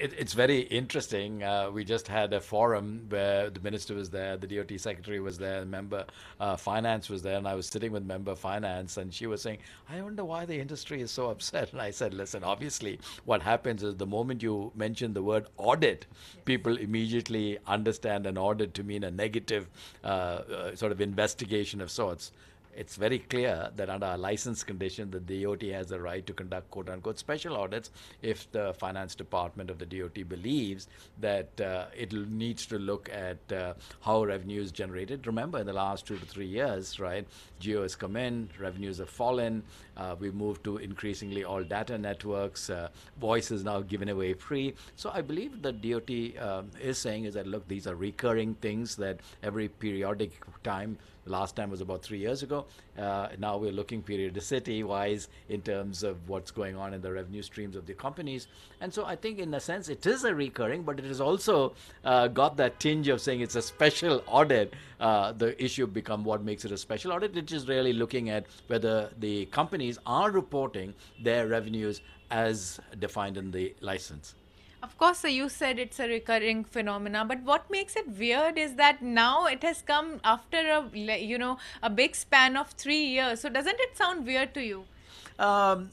It's very interesting. We just had a forum where the minister was there, the DOT secretary was there, member finance was there, and I was sitting with member finance, and she was saying, "I wonder why the industry is so upset." And I said, "Listen, obviously, what happens is the moment you mention the word audit, people immediately understand an audit to mean a negative sort of investigation of sorts. It's very clear that under our license condition, the DOT has the right to conduct quote unquote special audits if the finance department of the DOT believes that it needs to look at how revenue is generated. Remember, in the last 2 to 3 years, right, Geo has come in, revenues have fallen, we've moved to increasingly all data networks, voice is now given away free. So I believe the DOT is saying is that, look, these are recurring things that every periodic time. The last time was about 3 years ago. Now we're looking periodicity-wise in terms of what's going on in the revenue streams of the companies. And so I think in a sense it is a recurring, but it has also got that tinge of saying it's a special audit. The issue become what makes it a special audit, which is really looking at whether the companies are reporting their revenues as defined in the license. Of course, so you said it's a recurring phenomena, but what makes it weird is that now it has come after a big span of 3 years. So doesn't it sound weird to you? Um,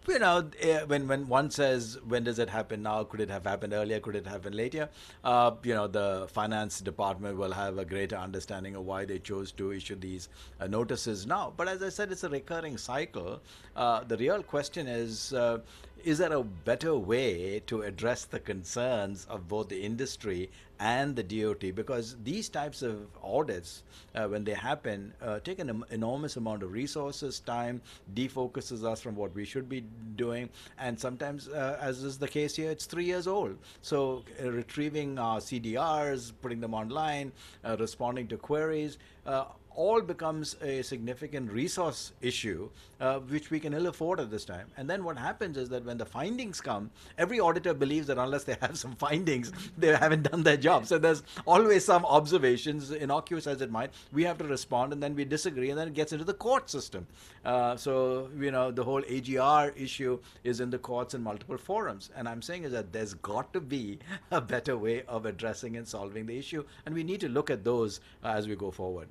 when one says, when does it happen now? Could it have happened earlier? Could it happen later? The finance department will have a greater understanding of why they chose to issue these notices now. But as I said, it's a recurring cycle. The real question is there a better way to address the concerns of both the industry and the DOT? Because these types of audits, when they happen, take an enormous amount of resources, time, defocuses us from what we should be doing, and sometimes, as is the case here, it's 3 years old. So retrieving CDRs, putting them online, responding to queries, all becomes a significant resource issue, which we can ill afford at this time. And then what happens is that when the findings come, every auditor believes that unless they have some findings, they haven't done their job. So there's always some observations, innocuous as it might. We have to respond, and then we disagree, and then it gets into the court system. The whole AGR issue is in the courts in multiple forums. And I'm saying is that there's got to be a better way of addressing and solving the issue, and we need to look at those as we go forward.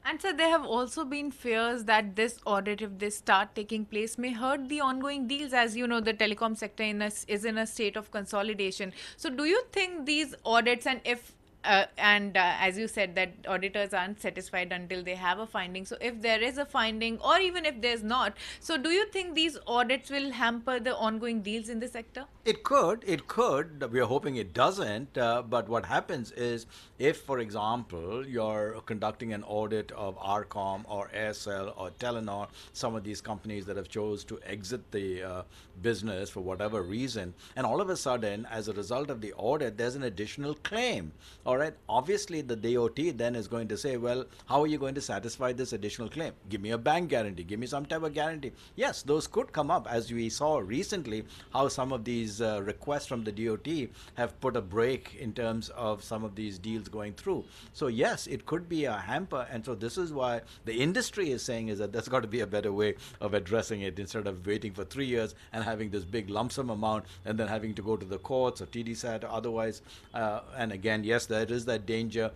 And so there have also been fears that this audit, if they start taking place, may hurt the ongoing deals. As you know, the telecom sector is in a state of consolidation. So do you think these audits, and if as you said, that auditors aren't satisfied until they have a finding. So if there is a finding, or even if there's not, so do you think these audits will hamper the ongoing deals in the sector? It could. It could. We are hoping it doesn't. But what happens is, if, for example, you're conducting an audit of Arcom or Aircel or Telenor, some of these companies that have chose to exit the business for whatever reason, and all of a sudden, as a result of the audit, there's an additional claim. All right. Obviously, the DOT then is going to say, well, how are you going to satisfy this additional claim? Give me a bank guarantee. Give me some type of guarantee. Yes, those could come up, as we saw recently, how some of these requests from the DOT have put a break in terms of some of these deals going through. So yes, it could be a hamper, and so this is why the industry is saying is that there's got to be a better way of addressing it, instead of waiting for 3 years and having this big lump sum amount and then having to go to the courts or TDSAT or otherwise. And again, yes, there is that danger.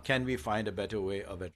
Can we find a better way of it?